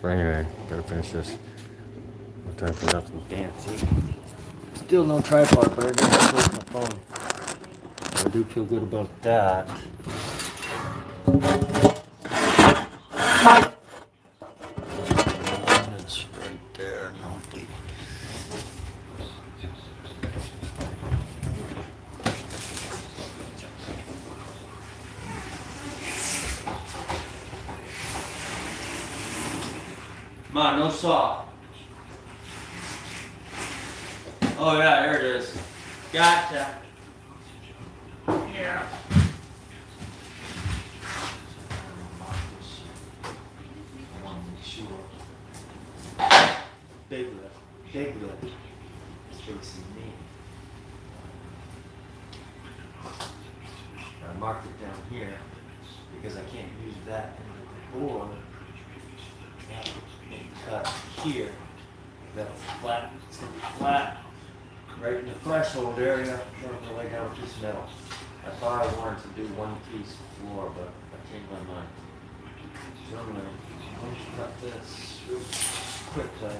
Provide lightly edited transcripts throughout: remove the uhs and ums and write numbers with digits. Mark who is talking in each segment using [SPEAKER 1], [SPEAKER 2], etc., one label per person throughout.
[SPEAKER 1] But anyway, gotta finish this. No time for nothing fancy. Still no tripod, but I did replace my phone. I do feel good about that. It's right there, no deep. Come on, no saw. Oh yeah, there it is. Gotcha. Yeah. Big lip. Big lip. It's facing me. I marked it down here because I can't use that in the board. Cut here. That's flat. It's gonna be flat. Right in the threshold area. I'm going to lay down a piece of metal. I thought I wanted to do one piece floor, but I changed my mind. So I'm going to cut this real quickly.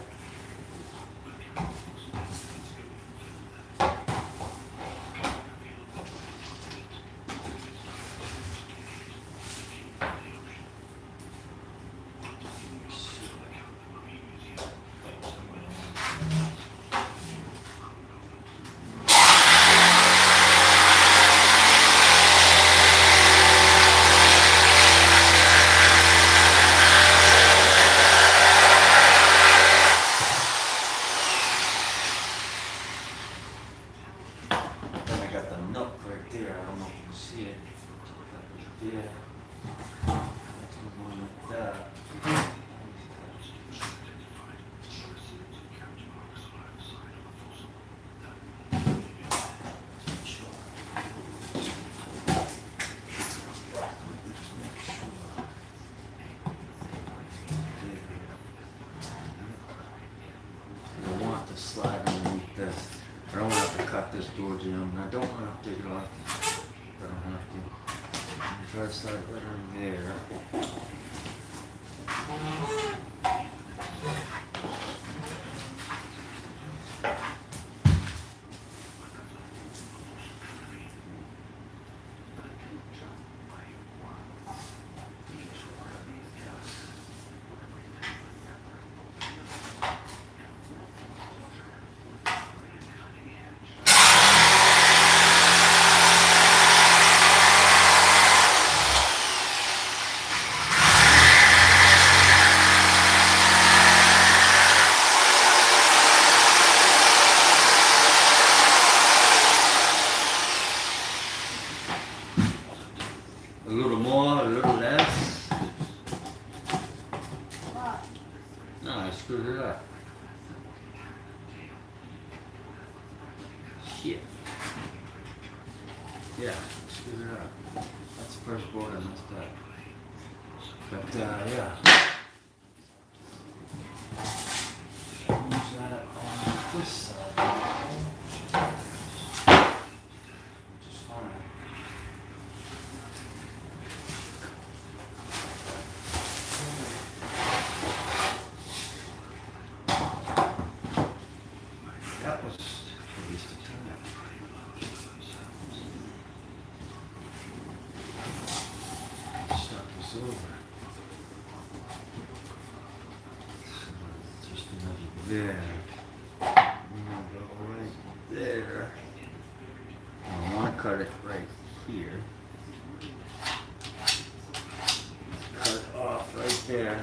[SPEAKER 1] Slide underneath this. I don't have to cut this door jam. I don't want to take it off. I don't have to. I'm gonna try to slide it right on there. A little more, a little less. No, I screwed it up. Shit. Yeah, I screwed it up. That's the first board I messed up. But, yeah. Use that on this side. Which is fine. That was a waste of time. Start this over. So, just another there. I'm gonna go right there. I want to cut it right here. Cut it off right there.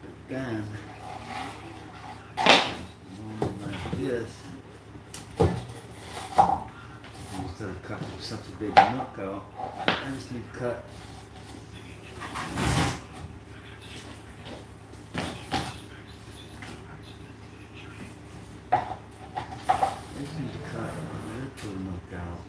[SPEAKER 1] But then, like this. Instead of cutting such a big nook out, I just need to cut. I just need to cut a little nook out.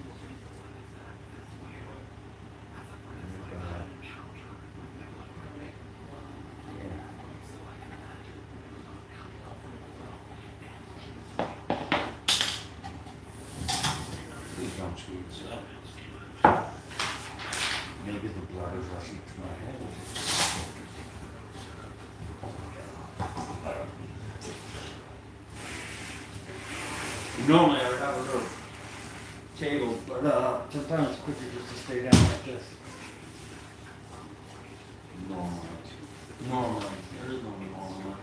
[SPEAKER 1] Don't screw up. Maybe the blood is rushing to my head. Normally I would have a little table, but sometimes it's quicker just to stay down like this. Normally, there is no normally.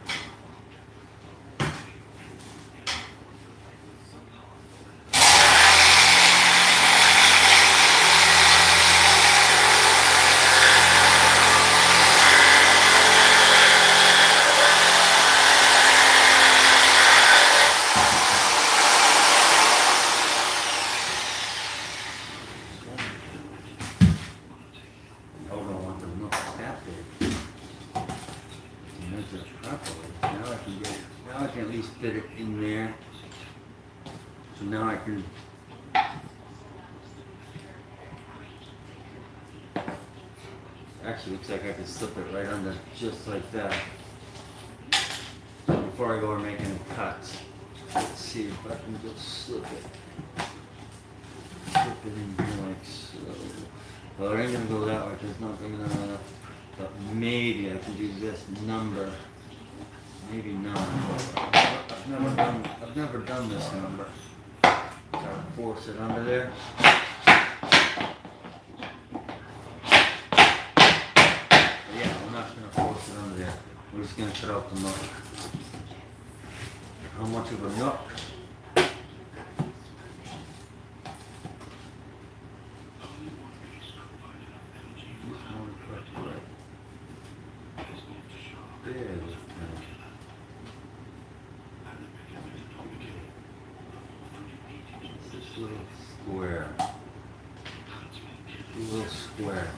[SPEAKER 1] Fit it in there. So now I can actually looks like I can slip it right under just like that. So before I go and make any cuts, let's see if I can just slip it. Slip it in here like so. Well, it ain't gonna go that way because it's not big enough. But maybe I can do this number. Maybe not. I've never done this number. Gotta force it under there. But yeah, we're not gonna force it under there. We're just gonna cut out the nook. How much of a nook? Square. A little square.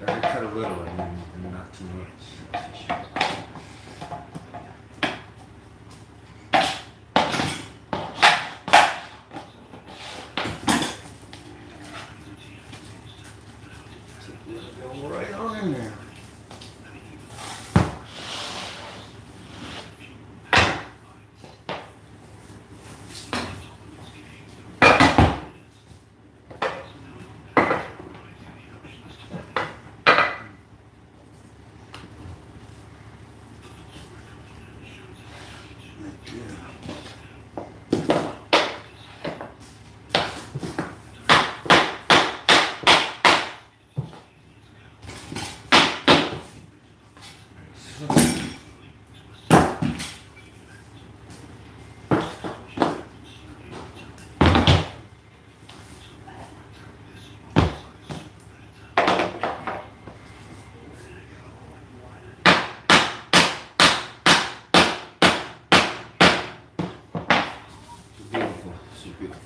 [SPEAKER 1] I cut a little and not too much. Go right on in there.
[SPEAKER 2] so beautiful.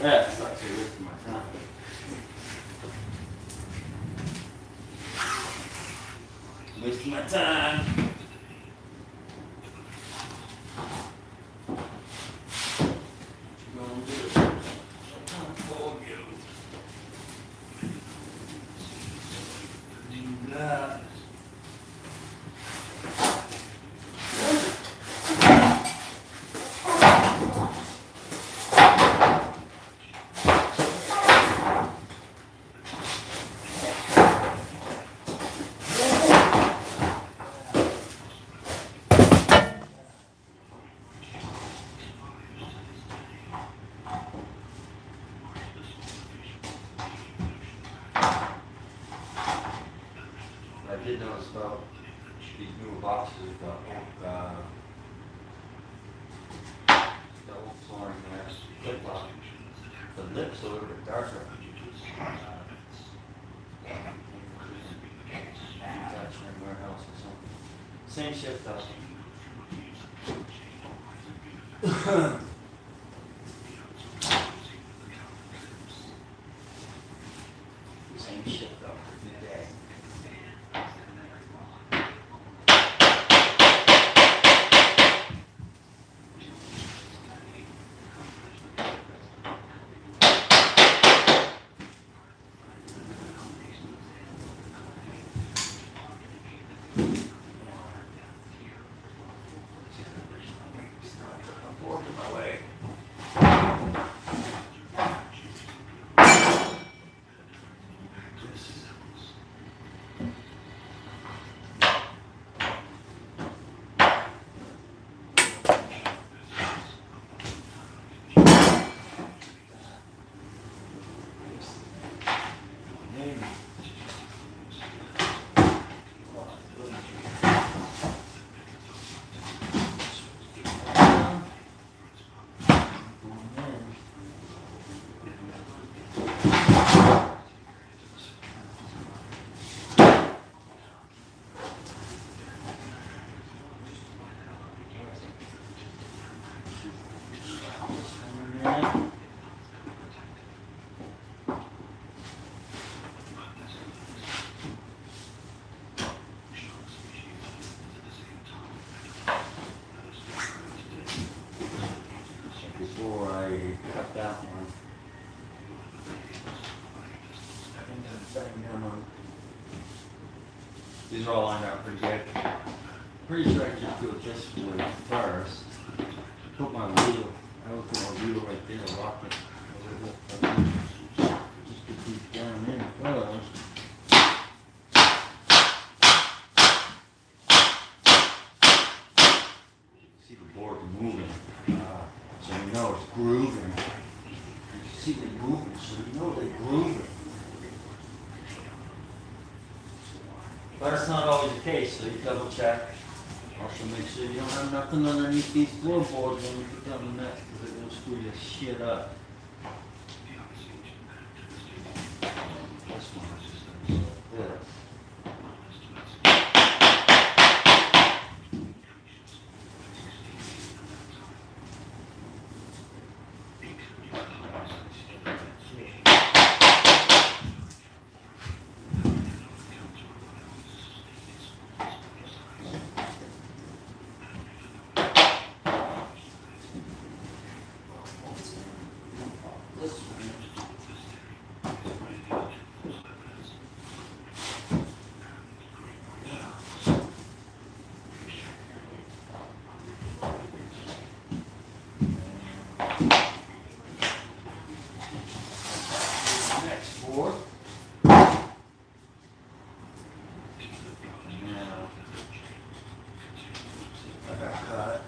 [SPEAKER 1] Yeah, it's actually wasting my time. Wasting my time. Gonna do it. Time for you. Do that. I did notice about these newer boxes, the old flooring there, lip lock. The lips a little bit darker. Attachment warehouse or something. Same shift though. Same shift though. Good day. I'm working my way. Before I cut that one, I think I'm setting down on. These are all lined up pretty good. Pretty sure I just do it this way first. Put my wheel, I will put my wheel right there, lock it a little bit. Just to keep down in first. See the board moving, so you know it's grooving. You see it moving, so you know they're grooving. But it's not always the case, so you double check. Also make sure you don't have nothing underneath these floorboards when you put down the net, because it will screw your shit up. This one is just gonna be like this. This one. Next board. Now, I got cut.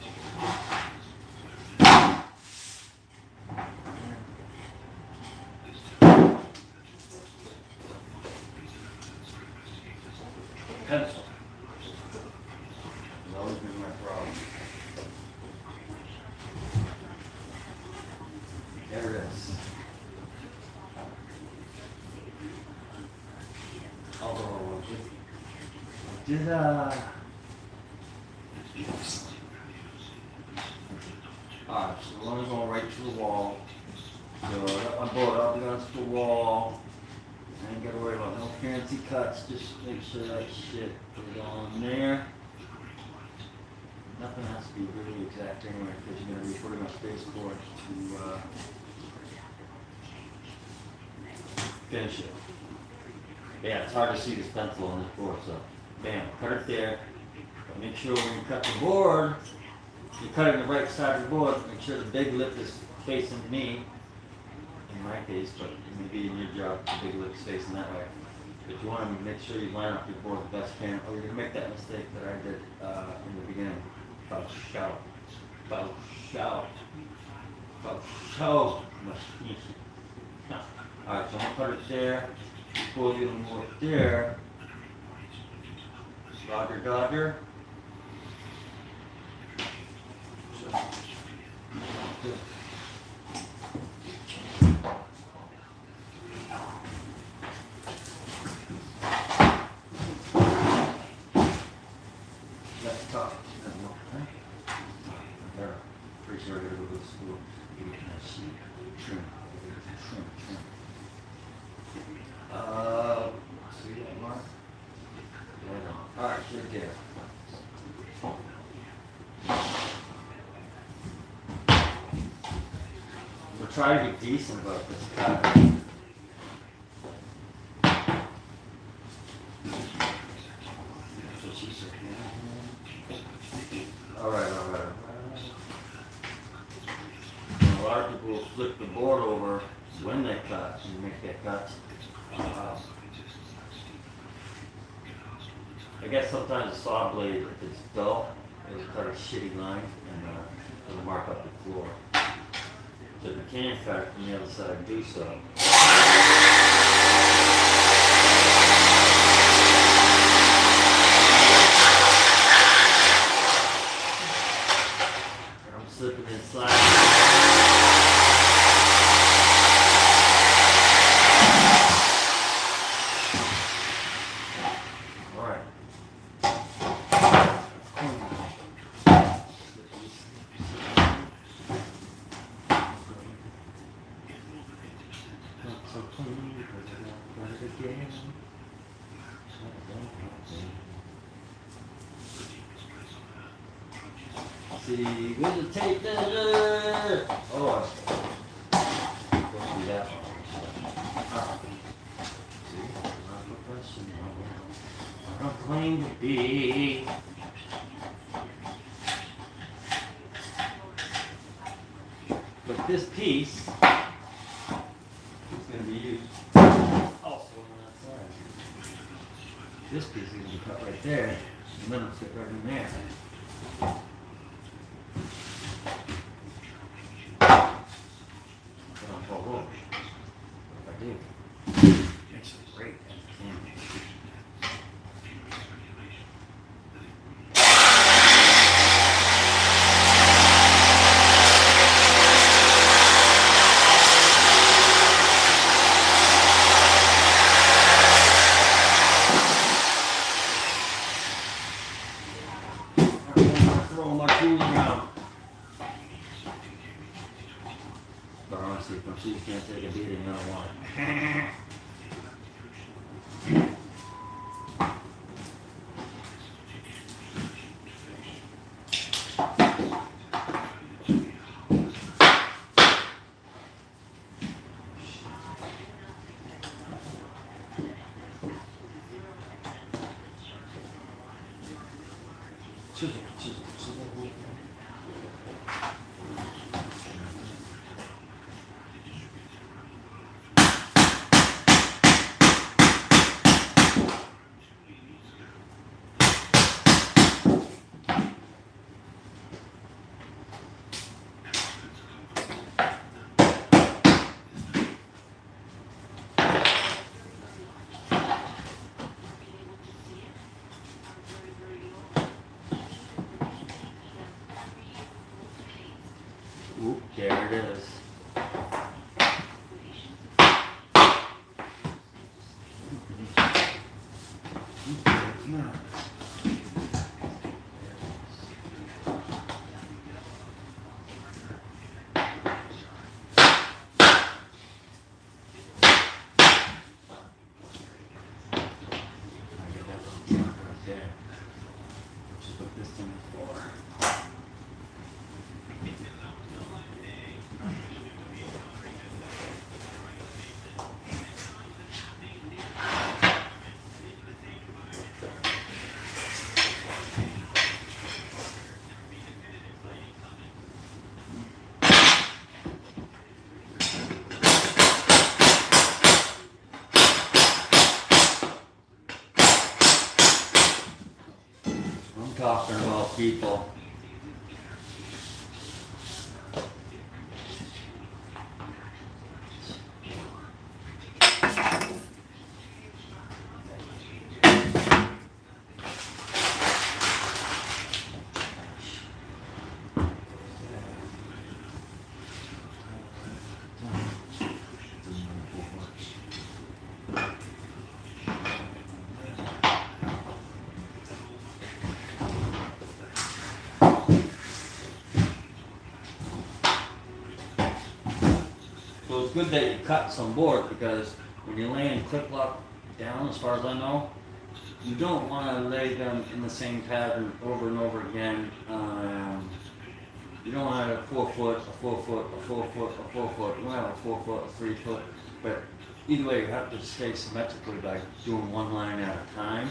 [SPEAKER 1] Pencil. Has always been my problem. There it is. Although, Did alright, so we're only going right to the wall. So I got my board up against the wall. I ain't gotta worry about no fancy cuts, just make sure that shit is on there. Nothing has to be really exact anyway, because you're gonna be putting up baseboard to finish it. Yeah, it's hard to see this pencil on this board, so bam, cut it there. But make sure when you cut the board, you're cutting the right side of the board, make sure the big lip is facing me, in my case, but it may be in your job, the big lip is facing that way. But you want to make sure you line up your board the best you can, or you're going to make that mistake that I did in the beginning. About shout. Alright, so I'm going to put it there, pull you to move it there. Dodger. That's tough. Pretty sure I gotta go to school. Trim. See that mark? Alright, right there. We'll try to be decent about this cut. That's what she said. Alright. A lot of people will flip the board over when they cut and make their cuts. I guess sometimes a saw blade, if it's dull, it'll cut a shitty line and it'll mark up the floor. So if you can cut it from the other side, do so. And I'm slipping inside. See, with the tape measure. Oh, don't do that one. See, I'm not professional. I don't claim to be. But this piece is going to be used also on that side. This piece is going to be cut right there, and then it'll fit right in there. But honestly, if my shoes can't take a beating, I don't want it. Chisel. Oop, there it is. Come on. Just put this thing for. I'm talking about people. So it's good that you cut some board because when you're laying clip lock down, as far as I know, you don't want to lay them in the same pattern over and over again. You don't want to have a 4 foot, a 4 foot, a 4 foot, a 4 foot. You want to have a 4 foot, a 3 foot. But either way, you have to stay symmetrically by doing one line at a time.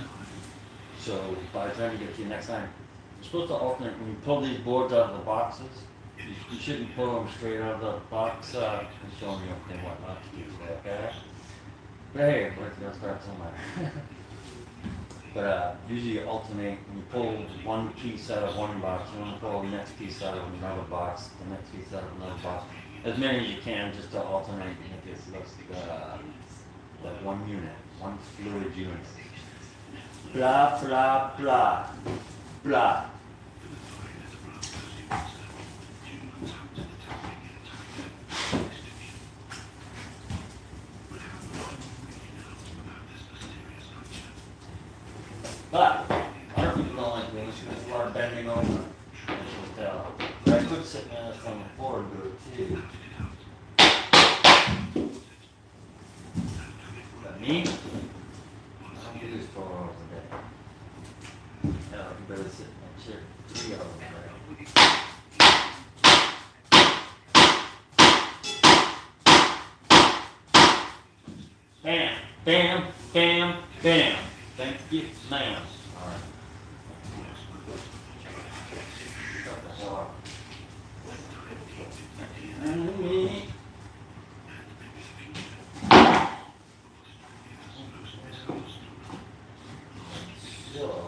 [SPEAKER 1] So by the time you get to your next line, you're supposed to alternate. When you pull these boards out of the boxes, you shouldn't pull them straight out of the box. I'm showing you what not to do today, okay? But hey, let's start somewhere. But usually you alternate. When you pull one piece out of one box, you want to pull the next piece out of another box, the next piece out of another box. As many as you can, just to alternate and make it look like one unit, one fluid unit. Blah, blah, blah, blah. But a lot of people don't like me because there's a lot of bending over. I can tell. But I could sit down from the floor and do it too. But me, I don't do this 4 hours a day. No, you better sit in that chair 3 hours a day. Bam, bam, bam, bam. Thank you, ma'am. All right. Shut the hell up. And me. So.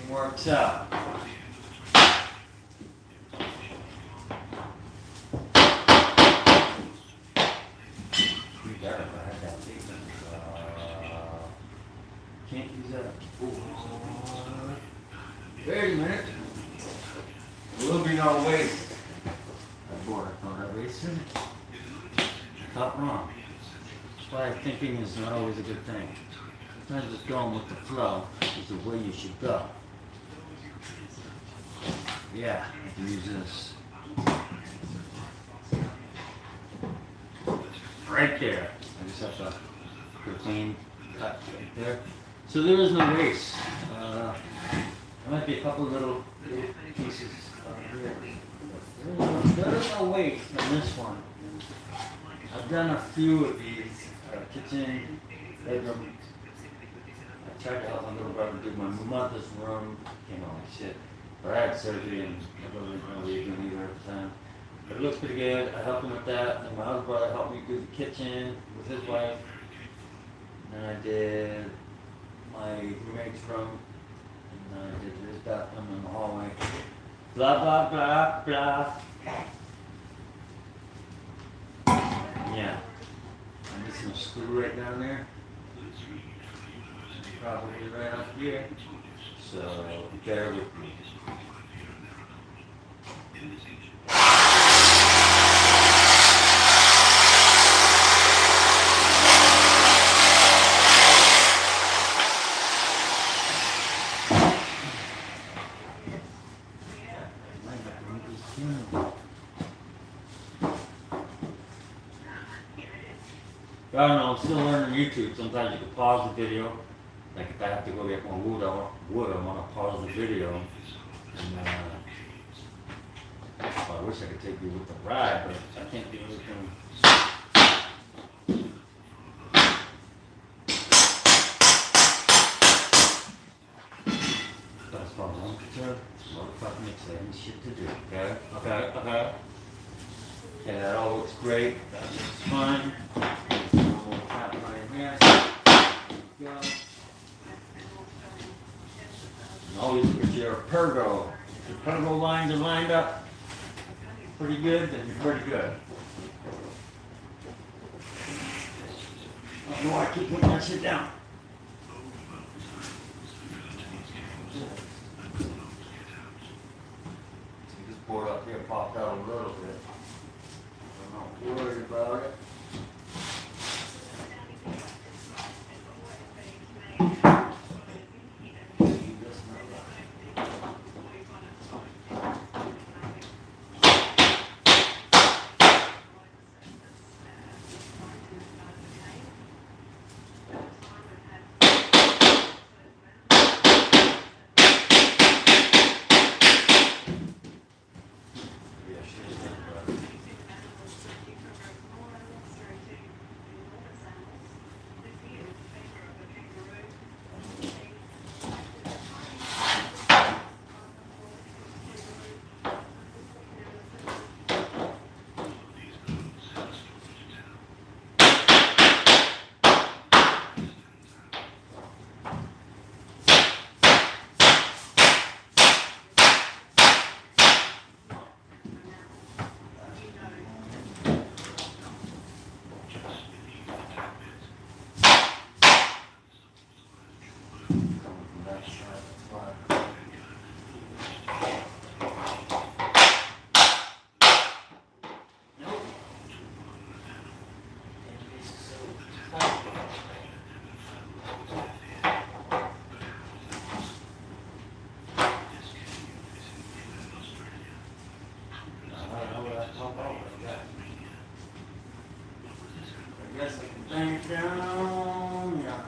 [SPEAKER 1] Works out. Can't use that. Wait a minute. There will be no waste. I bought it on that waste. I thought wrong. That's why thinking is not always a good thing. Sometimes just going with the flow is the way you should go. Yeah, I can use this. Right there. I just have to put a clean cut right there. So there is no waste. There might be a couple little pieces here. There is no waste on this one. I've done a few of these. Kitchen, bedroom. I tried to help my little brother do my mother's room. Came out like shit. But I had surgery and I wasn't really doing either at the time. But it looks pretty good. I helped him with that. And my other brother helped me do the kitchen with his wife. And then I did my roommate's room. And then I did his bathroom. 'Cause back, I'm in the hallway. Blah, blah, blah, blah. screw right down there. Probably right up here. So bear with me. I don't know, I'm still learning YouTube. Sometimes you can pause the video. Like if I have to go get more wood, I'm gonna pause the video. And I wish I could take you with the ride, but I can't do anything. But as far as I'm concerned, motherfucking exciting shit to do. Okay? Okay? Yeah, that all looks great. That looks fine. We'll tap right here. Go. And always with your pergo. If your pergo lines are lined up pretty good, then you're pretty good. I don't know why I keep putting that shit down. This board up here popped out a little bit. I'm not worried about it. I guess I can bang it down. Yeah.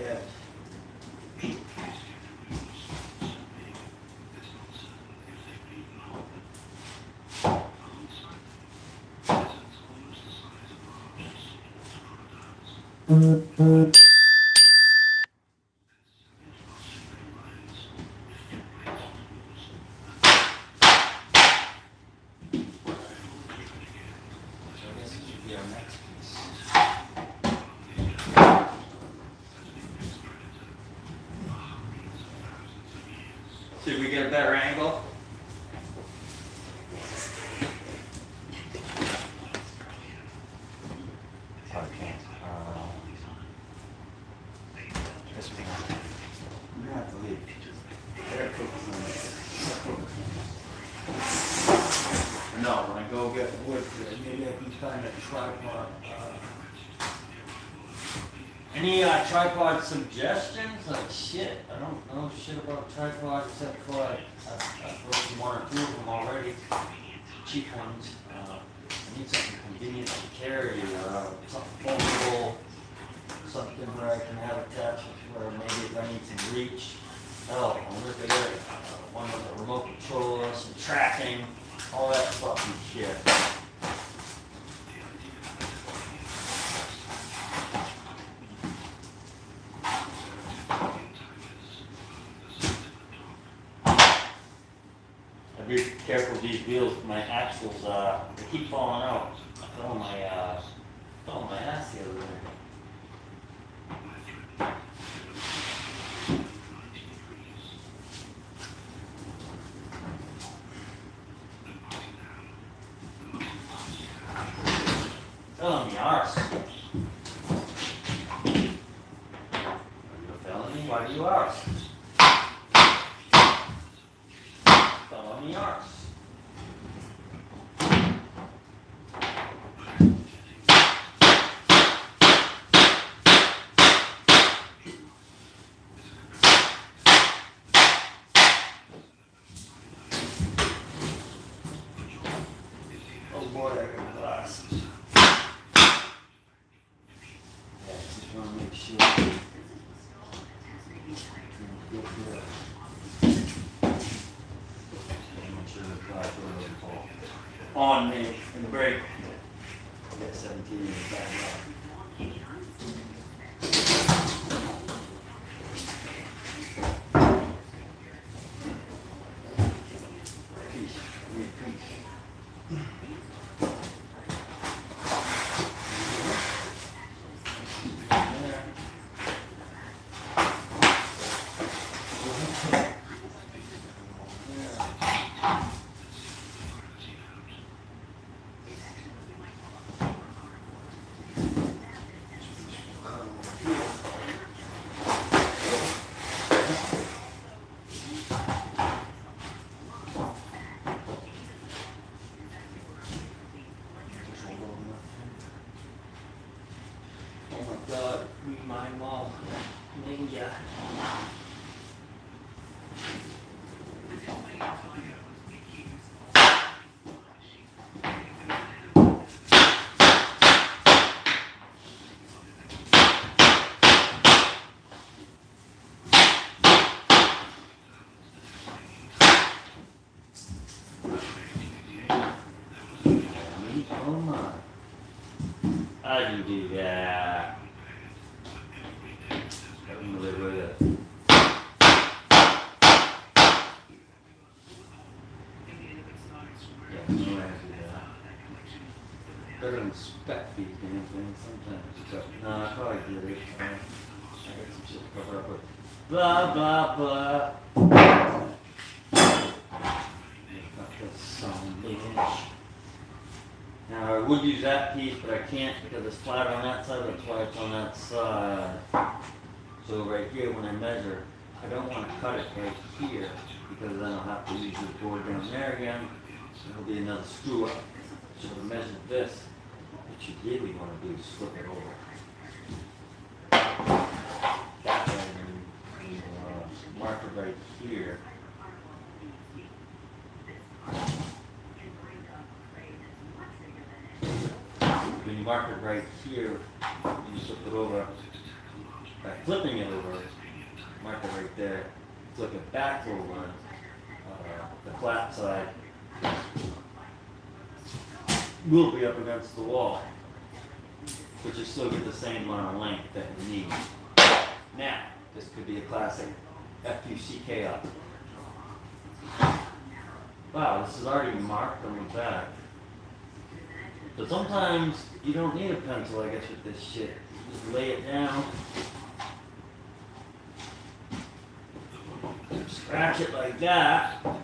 [SPEAKER 1] edge. Did we get a better angle?
[SPEAKER 2] Sorry, can't. This thing.
[SPEAKER 1] You have to leave. There, focus on it. No, when I go get wood, maybe I can find a tripod. Any tripod suggestions? Like shit, I don't know shit about tripods except for I've broken one or two of them already. Cheap ones. I need something convenient to carry, something foldable, something where I can have attachments where maybe if I need some reach. Oh, I'm looking at it. One with a remote control, some tracking, all that fucking shit. Be careful with these wheels. My axles, they keep falling out. I fell on my ass the other day. Fell on the arse. Are you a felony? Why do you arse? Fell on the arse. Oh boy, I got glass. Yeah, just want to make sure. Make sure the glass doesn't fall on me in the brake. I got 17 in the back. Oh my God, read my mom. Ninja. Come on. How do you do that? I'm gonna live with it. Yeah, no way I do that. Better inspect these damn things sometimes. But, no, I probably did it. I got some shit to cover up with. Blah, blah, blah. Got this son of a bitch. Now I would use that piece, but I can't because it's flat on that side, that's why it's on that side. So right here, when I measure, I don't want to cut it right here, because then I'll have to use the board down there again. It'll be another screw up. So to measure this, what you really want to do is flip it over. That way, you mark it right here. When you mark it right here, you flip it over. By flipping it over, mark it right there. It's like a backflow run. The flat side will be up against the wall, but you still get the same amount of length that you need. Now, this could be a classic FUCK up. Wow, this is already marked on the back. But sometimes you don't need a pencil, I guess, with this shit. Just lay it down. Scratch it like that. And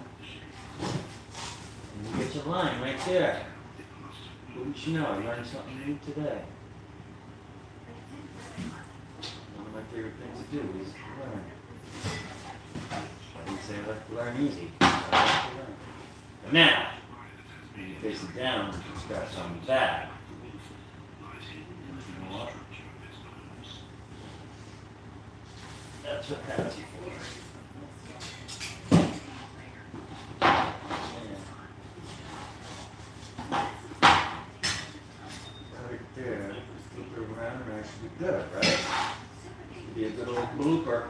[SPEAKER 1] you get your line right there. Wouldn't you know, I learned something new today. One of my favorite things to do is learn. I didn't say I like to learn easy. I like to learn. But now, when you face it down, you scratch on the back. You know what? That's what that's for. Right there, flip it around and that should be good, right? Should be a good old blooper.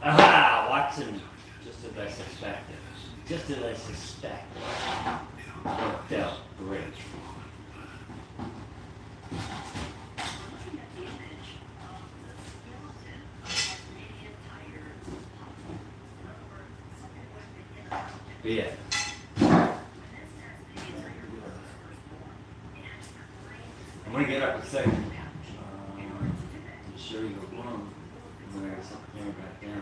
[SPEAKER 1] Aha! Watson, just as I suspected. Just as I suspected. Worked out great. But yeah. I'm gonna get up a second. To show you the room. And then I got something here back down.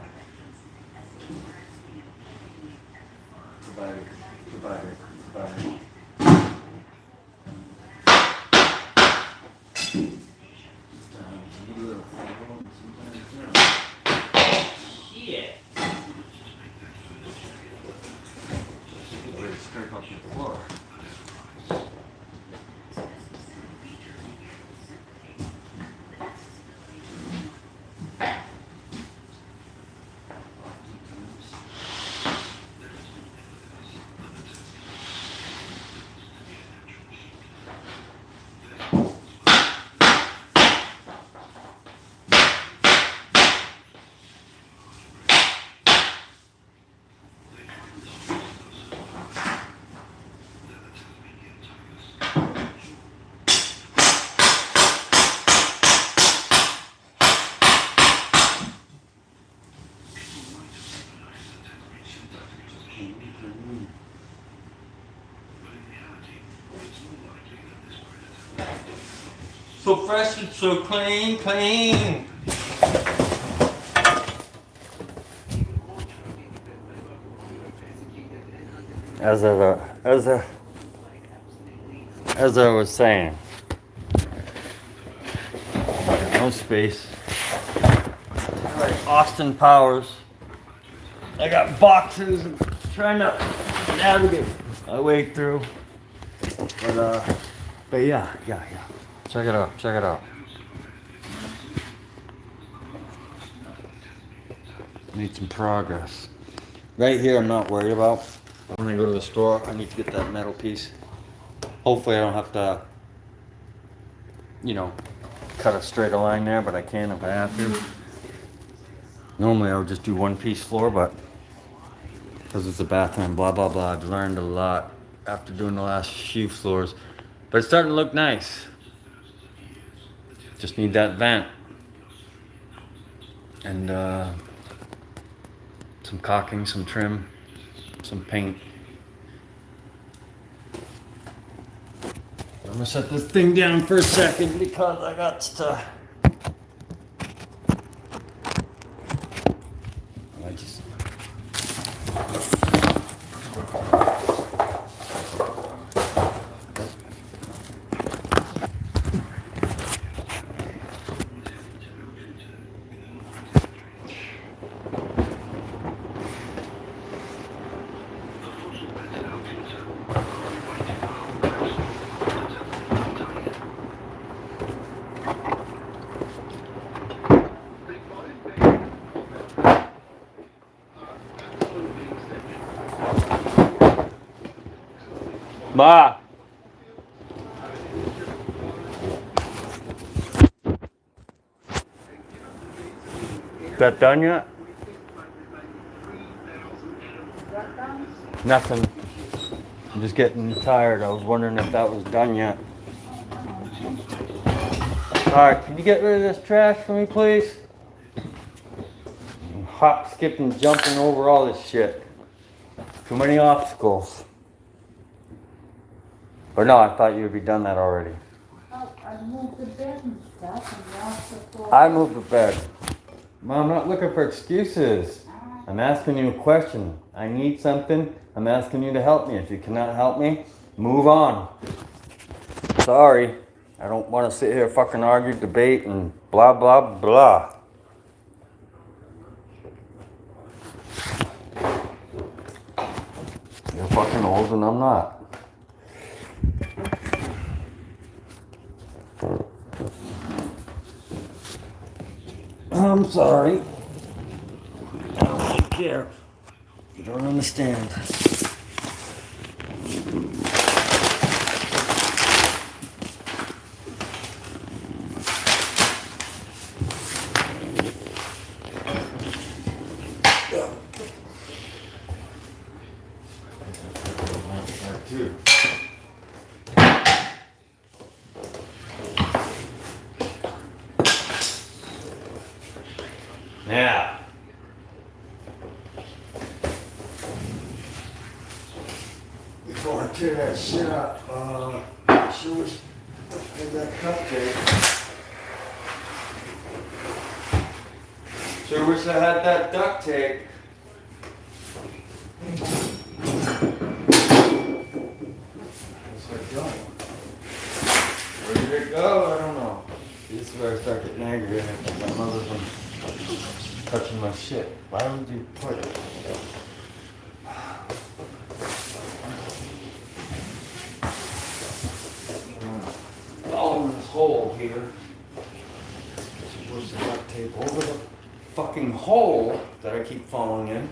[SPEAKER 1] Provider. Shit. We're just scrape up the floor. So fresh and so clean. As I was saying, no space. Like Austin Powers. I got boxes and trying to navigate my way through. But yeah. Check it out. Need some progress. Right here I'm not worried about. When I go to the store, I need to get that metal piece. Hopefully I don't have to, cut a straight line there, but I can if I have to. Normally I would just do one piece floor, but because it's a bathroom, blah, blah, blah. I've learned a lot after doing the last few floors. But it's starting to look nice. Just need that vent. And some caulking, some trim, some paint. I'm gonna set this thing down for a second because I got to. Ma! That done yet? Nothing. I'm just getting tired. I was wondering if that was done yet. Alright, can you get rid of this trash for me, please? I'm hop, skipping, jumping over all this shit. Too many obstacles. Or no, I thought you would be done that already.
[SPEAKER 3] Oh, I moved the bed and stuff and lost the floor.
[SPEAKER 1] I moved the bed. Mom, I'm not looking for excuses. I'm asking you a question. I need something. I'm asking you to help me. If you cannot help me, move on. Sorry. I don't want to sit here fucking argue, debate, and blah, blah, blah. You're fucking old and I'm not. I'm sorry. I don't really care. You don't understand. Now, before I tear that shit up, sure wish I had that cupcake. Sure wish I had that duct tape. Where's it going? Where did it go? I don't know. This is where I start getting angry at it. My mother's been touching my shit. Why would you put it? Following this hole here. Push the duct tape over the fucking hole that I keep falling in.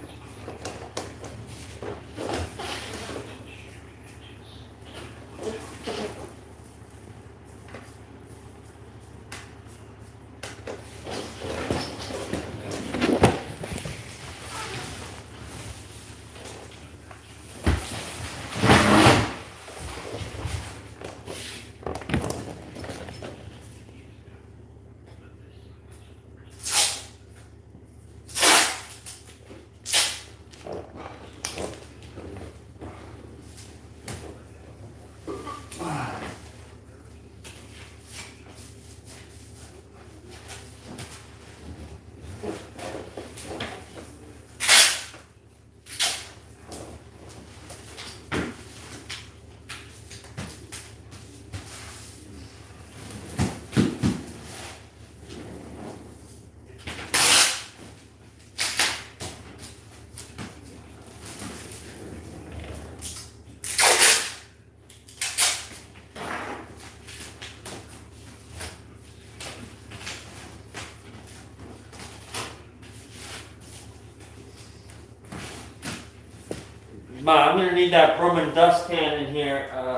[SPEAKER 1] But I'm gonna need that broom and dust can in here. I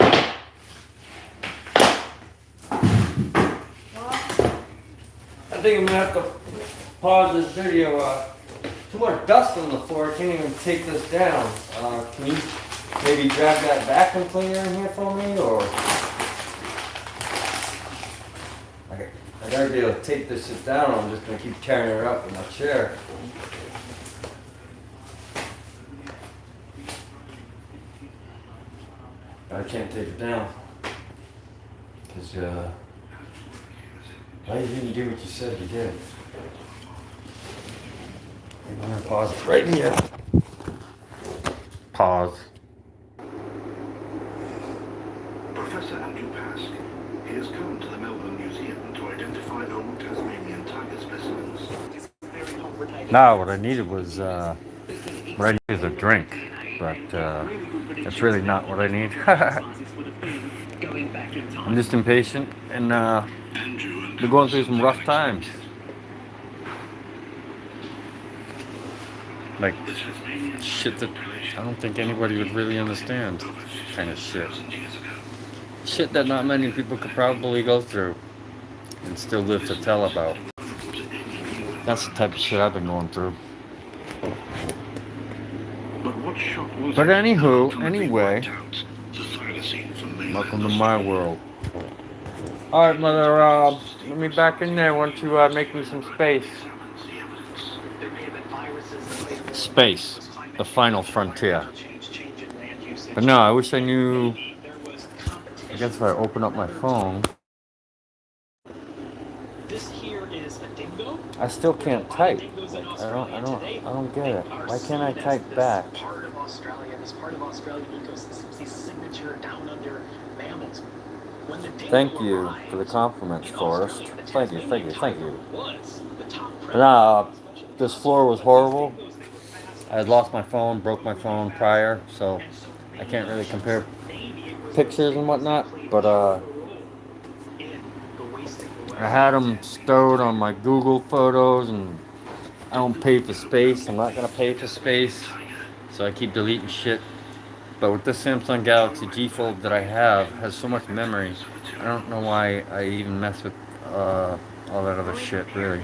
[SPEAKER 1] think I'm gonna have to pause this video. Too much dust on the floor. I can't even take this down. Can you maybe drag that vacuum cleaner in here for me, or I gotta be able to take this shit down. Or I'm just gonna keep carrying it up in my chair. I can't take it down. Because, why didn't you do what you said you did? I'm gonna pause it right here. Pause.
[SPEAKER 4] Professor Andrew Pask. He has come to the Melbourne Museum to identify old Tasmanian tiger specimens.
[SPEAKER 1] Now, what I needed was, what I need is a drink. But, that's really not what I need. I'm just impatient and, we're going through some rough times.
[SPEAKER 5] Like, shit that I don't think anybody would really understand. Kind of shit. Shit that not many people could probably go through and still live to tell about. That's the type of shit I've been going through. But anywho, anyway, welcome to my world. Alright, Mother, let me back in there once you make me some space. Space, the final frontier. But no, I wish I knew. I guess if I open up my phone, I still can't type. Like, I don't get it. Why can't I type back? Thank you for the compliments, Forrest. Thank you. But this floor was horrible. I had lost my phone, broke my phone prior, so I can't really compare pictures and whatnot. But I had them stowed on my Google Photos, and I don't pay for space. I'm not gonna pay for space, so I keep deleting shit. But with this Samsung Galaxy G Fold that I have, has so much memory. I don't know why I even mess with all that other shit, really.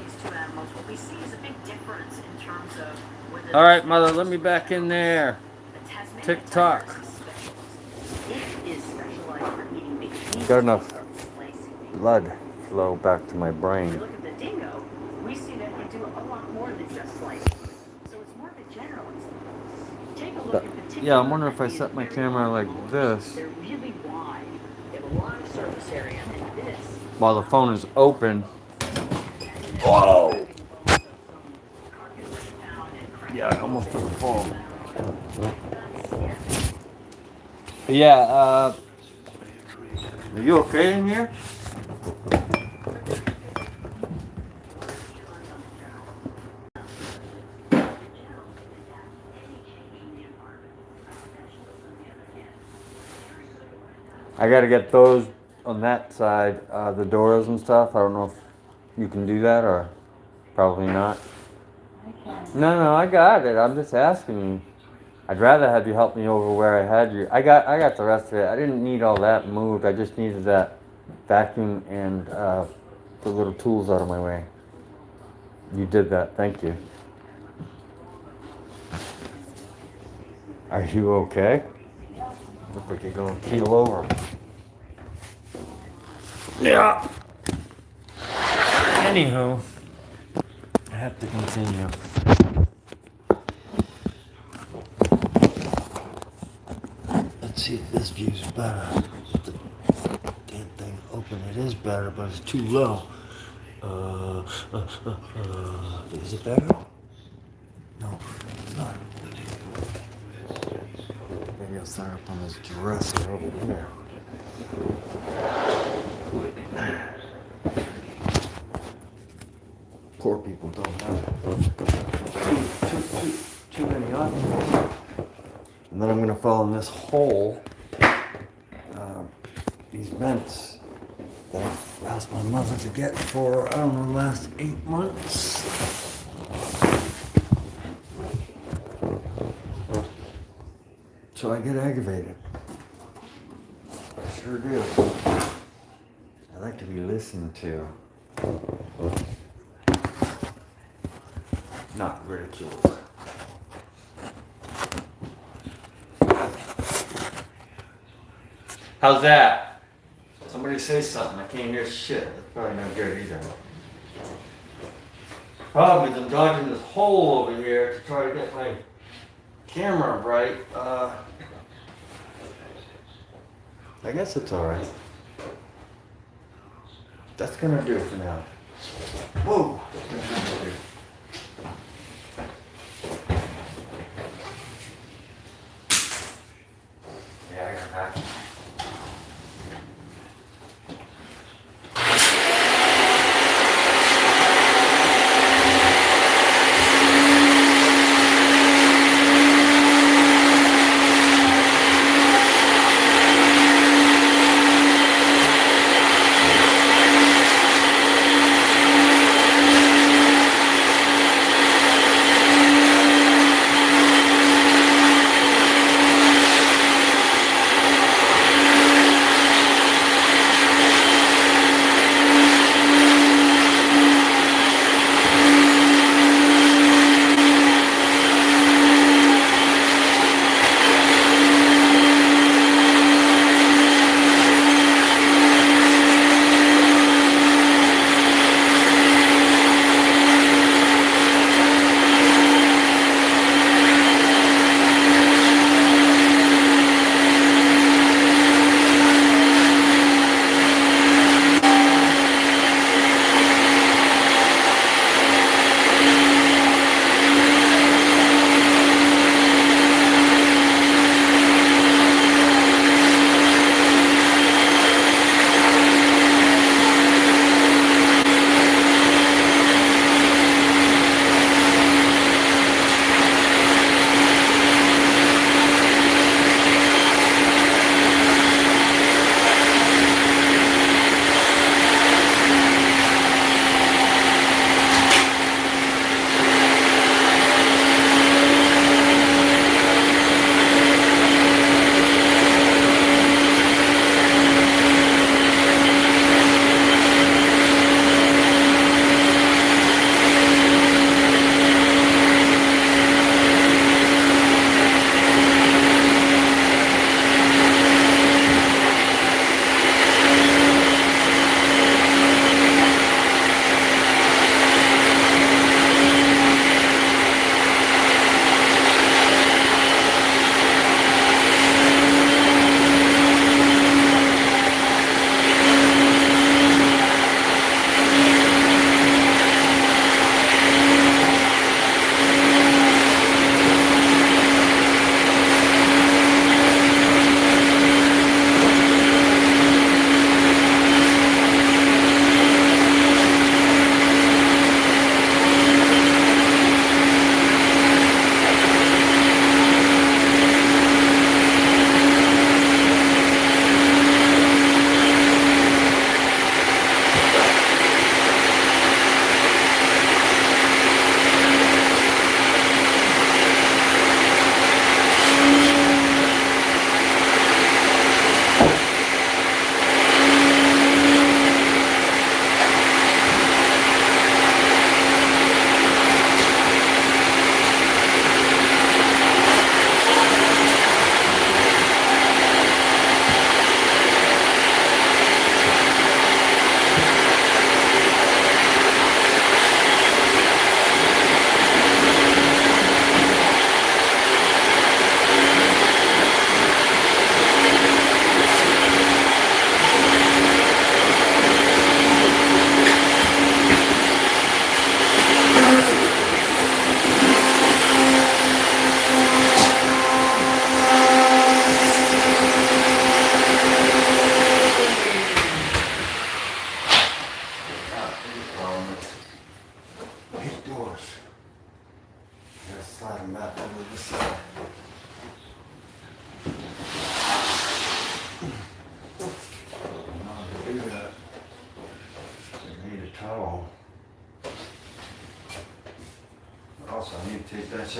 [SPEAKER 5] All right, Mother, let me back in there. TikTok. Got enough blood flow back to my brain. But, yeah, I'm wondering if I set my camera like this while the phone is open. Whoa! Yeah, I almost took the phone. But yeah, are you okay in here? I gotta get those on that side, the doors and stuff. I don't know if you can do that or probably not. No, I got it. I'm just asking you. I'd rather have you help me over where I had you. I got the rest of it. I didn't need all that moved. I just needed that vacuum and the little tools out of my way. You did that. Thank you. Are you okay? Look like you're gonna keel over. Yeah. Anywho, I have to continue. Let's see if this view's better. The damn thing open. It is better, but it's too low. Is it better? No, it's not. Maybe I'll start up on this dresser over here. Poor people don't have too many options. And then I'm gonna fall in this hole, these vents that I've asked my mother to get for, I don't know, the last 8 months. So I get aggravated. I sure do. I like to be listened to. Not ridiculed. How's that? Somebody say something. I can't hear shit. That's probably not good either. Problem is I'm dodging this hole over here to try to get my camera right. I guess it's alright. That's gonna do for now. Whoa! That's gonna do. Yeah, I got that.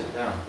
[SPEAKER 5] sit down.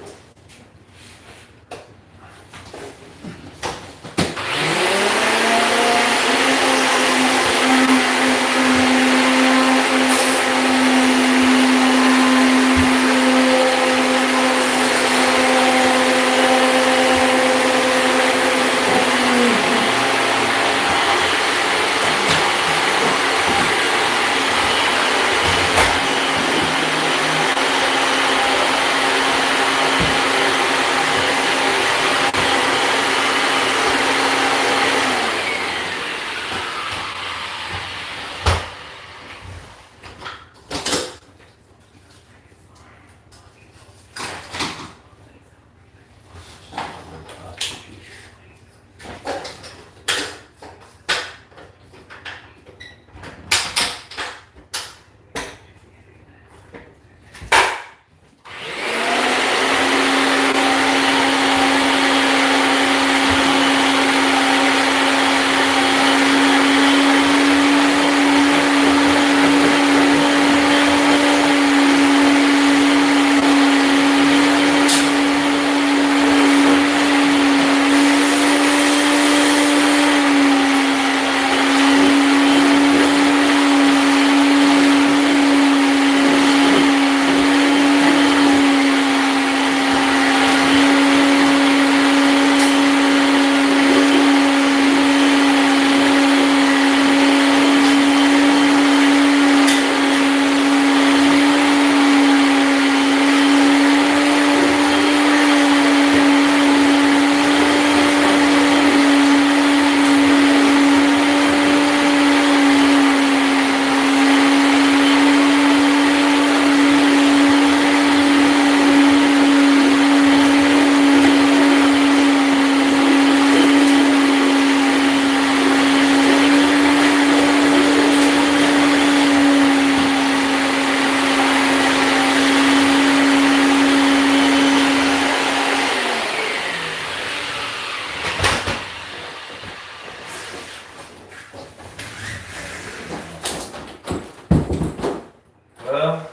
[SPEAKER 5] Well,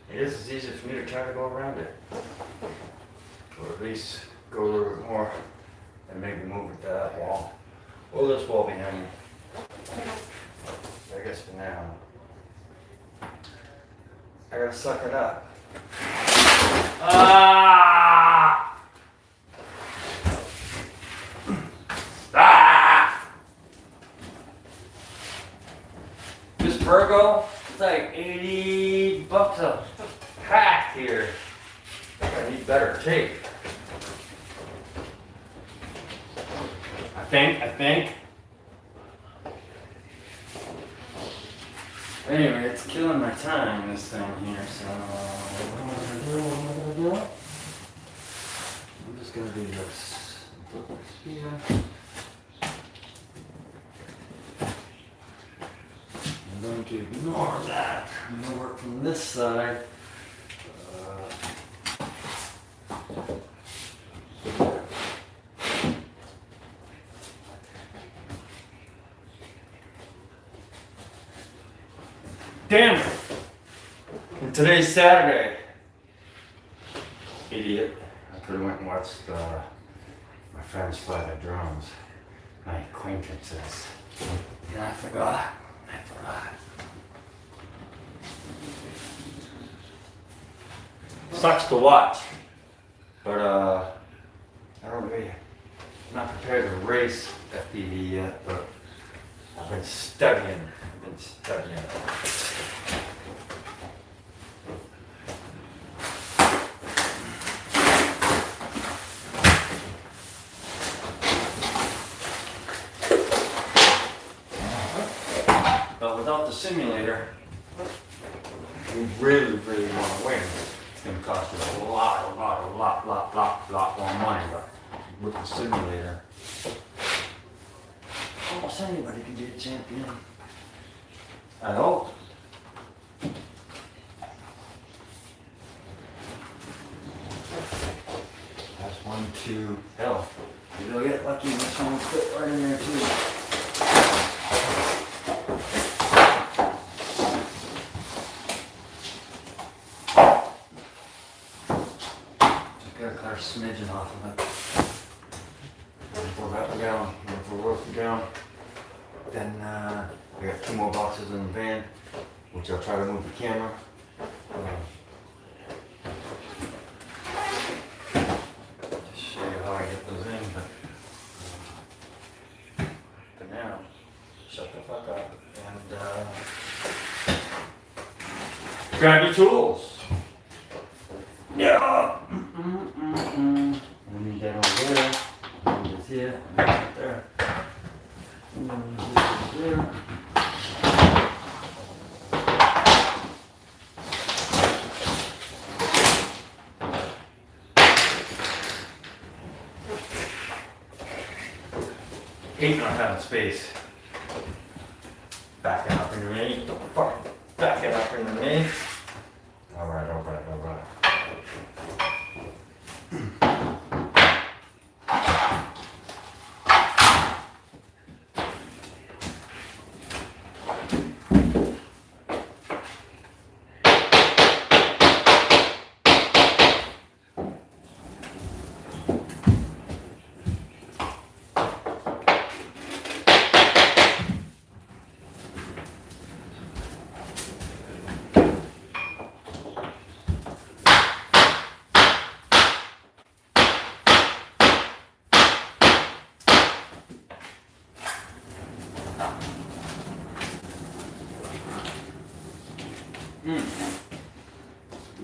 [SPEAKER 5] I guess it's easier for me to try to go around it. Or at least go a little bit more and maybe move it to that wall. Or this wall behind me. I guess for now. I gotta suck it up. Ah! Ah! This Virgo, it's like $80 a pack here. I need better tape. I think. Anyway, it's killing my time, this thing here, so I'm just gonna do this. Put this here. I'm going to ignore that. I'm gonna work from this side. Damn it! And today's Saturday. Idiot. I could have went and watched my friends fly their drones. My acquaintances. And I forgot. Sucks to watch. But I don't really, I'm not prepared to race FPV yet, but I've been studying. But without the simulator, you really want to win. It's going to cost you a lot more money. But with the simulator, almost anybody can be a champion. I hope. That's 1, 2, hell. Maybe I'll get lucky and this one will fit right in there too.
[SPEAKER 1] Pour that one down, and pour roast it down. Then I got 2 more boxes in the van, which I'll try to move the camera. Just show you how I get those in, but for now, shut the fuck up and grab your tools. Yeah. And then over there, and just here, and right there. And then just there. Hate not having space. Back it up into me. Fuck. Back it up into me. Alright.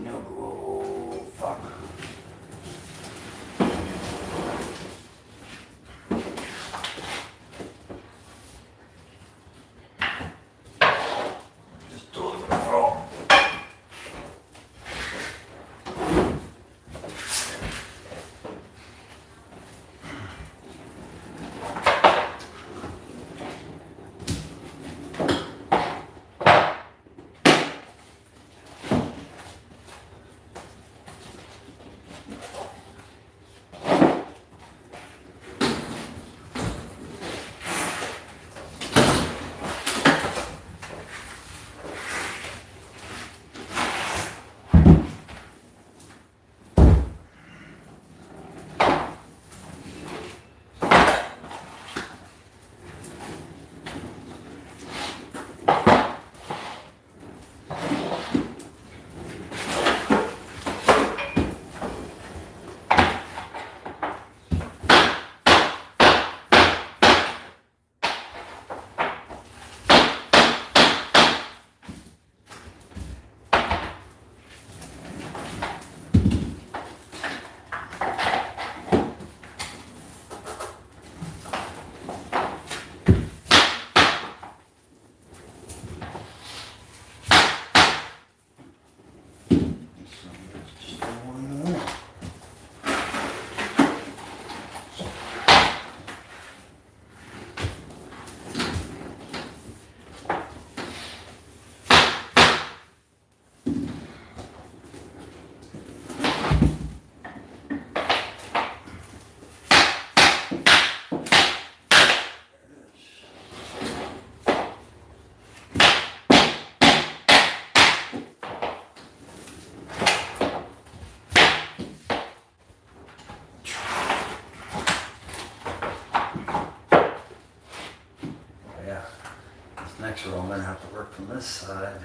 [SPEAKER 1] No, fuck. Just do a little bit of roll. Next row, I'm gonna have to work from this side.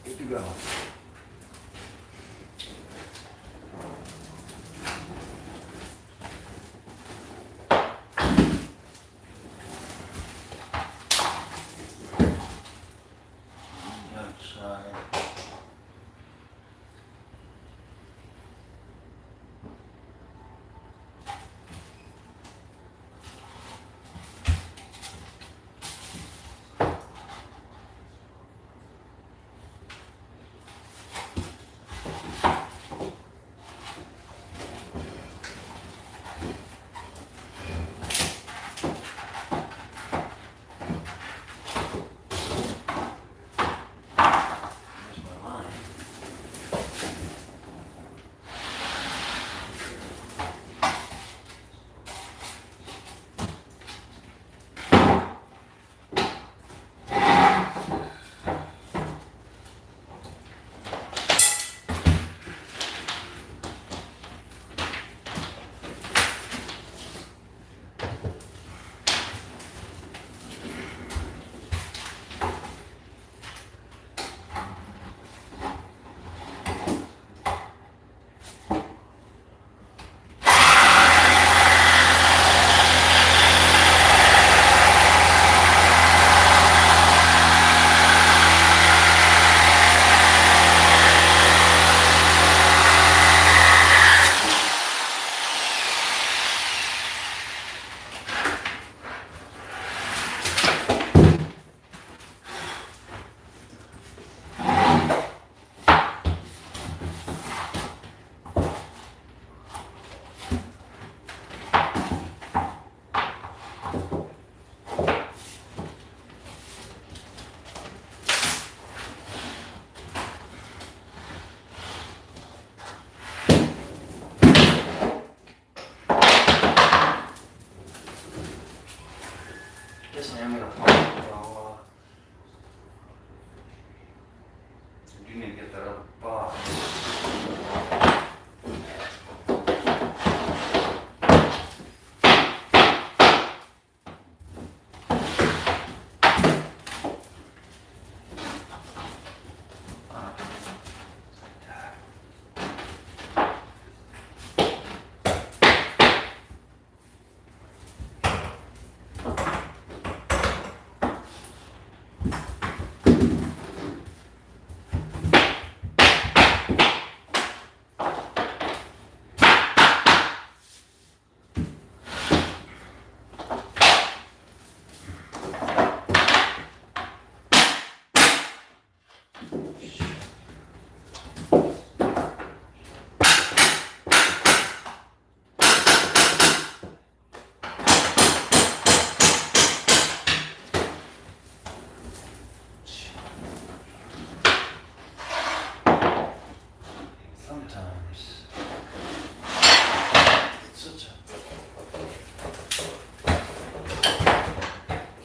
[SPEAKER 1] Good to go. Outside. Guess I am gonna pump it, I do need to get that other box. Sometimes it's such a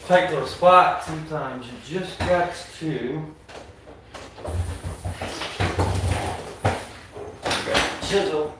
[SPEAKER 1] tight little spot. Sometimes you just got to chisel.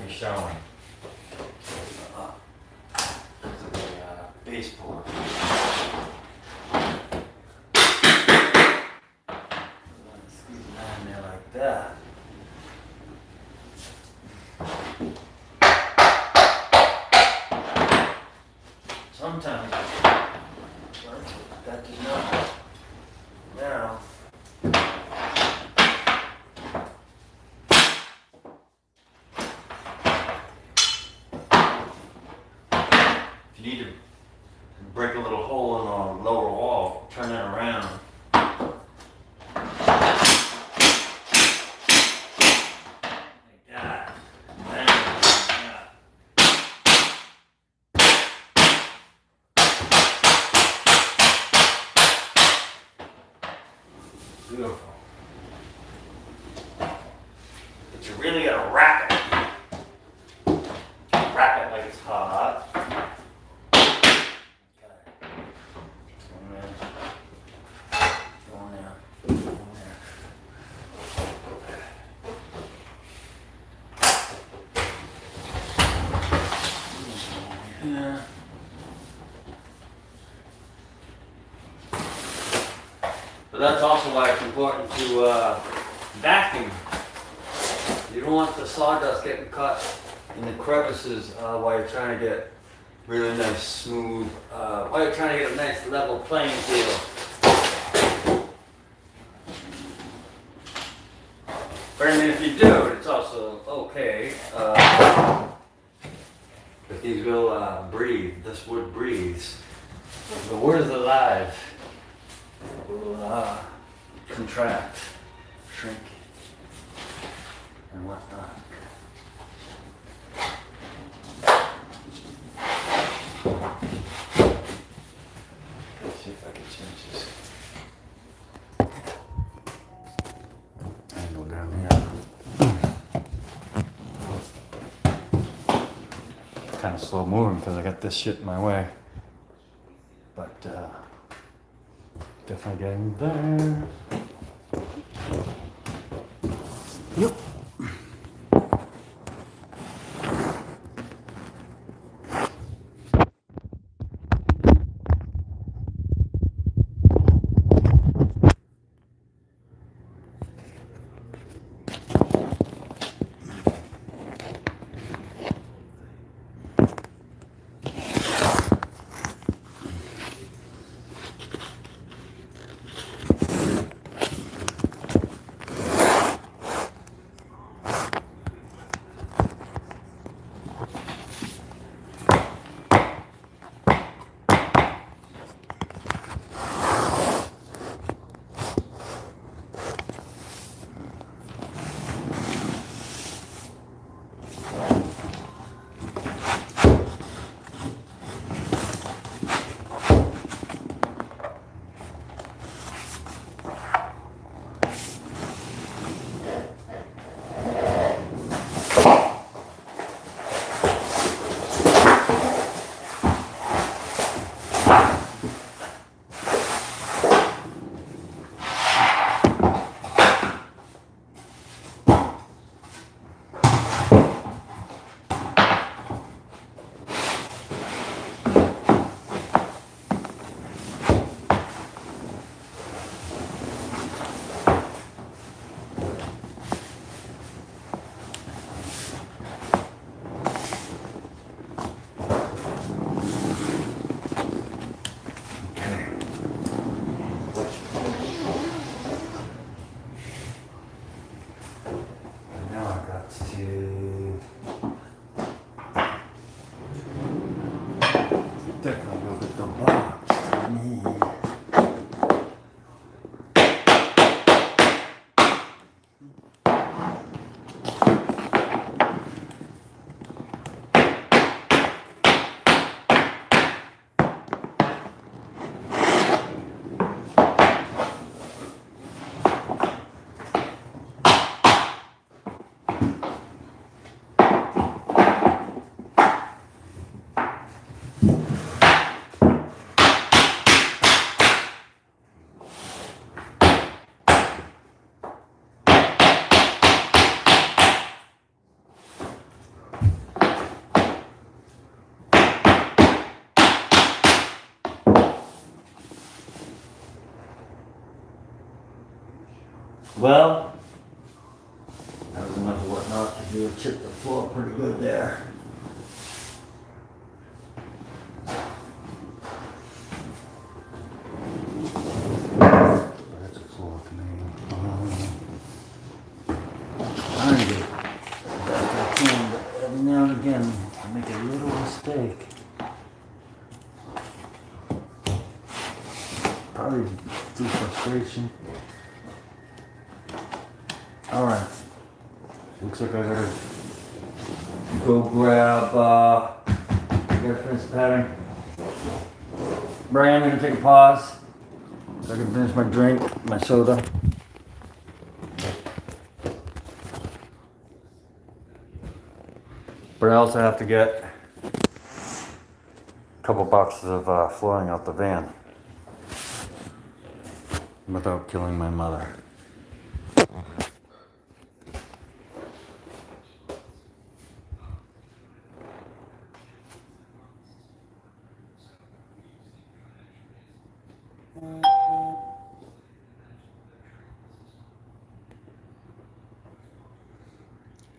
[SPEAKER 1] Showing. Baseboard. Squeeze it in there like that. Sometimes that does not. Now. You need to break a little hole in the lower wall, turn it around. Like that. Bang, like that. Beautiful. But you really gotta wrap it. Wrap it like it's hot. Yeah. But that's also why it's important to vacuum. You don't want the sawdust getting caught in the crevices while you're trying to get really nice, smooth, while you're trying to get a nice level playing field. But I mean, if you do, it's also okay. If these will breathe, this wood breathes. The wood is alive. It will contract, shrink, and whatnot. Let's see if I can change this. Angle down here. Kind of slow moving because I got this shit in my way. But definitely getting there. Yep. Well, I don't remember what not to do. Chip the floor pretty good there.
[SPEAKER 2] That's a floor cleaning.
[SPEAKER 1] Trying to do the best I can, but every now and again I make a little mistake. Probably through frustration. Alright. Looks like I gotta go grab, gotta finish the pattern. Brian, I'm gonna take a pause. So I can finish my drink, my soda. But I also have to get a couple boxes of flooring out the van without killing my mother.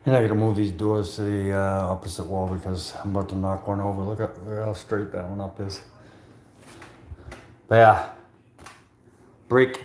[SPEAKER 1] And I gotta move these doors to the opposite wall because I'm about to knock one over. Look how straight that one up is. But yeah, break.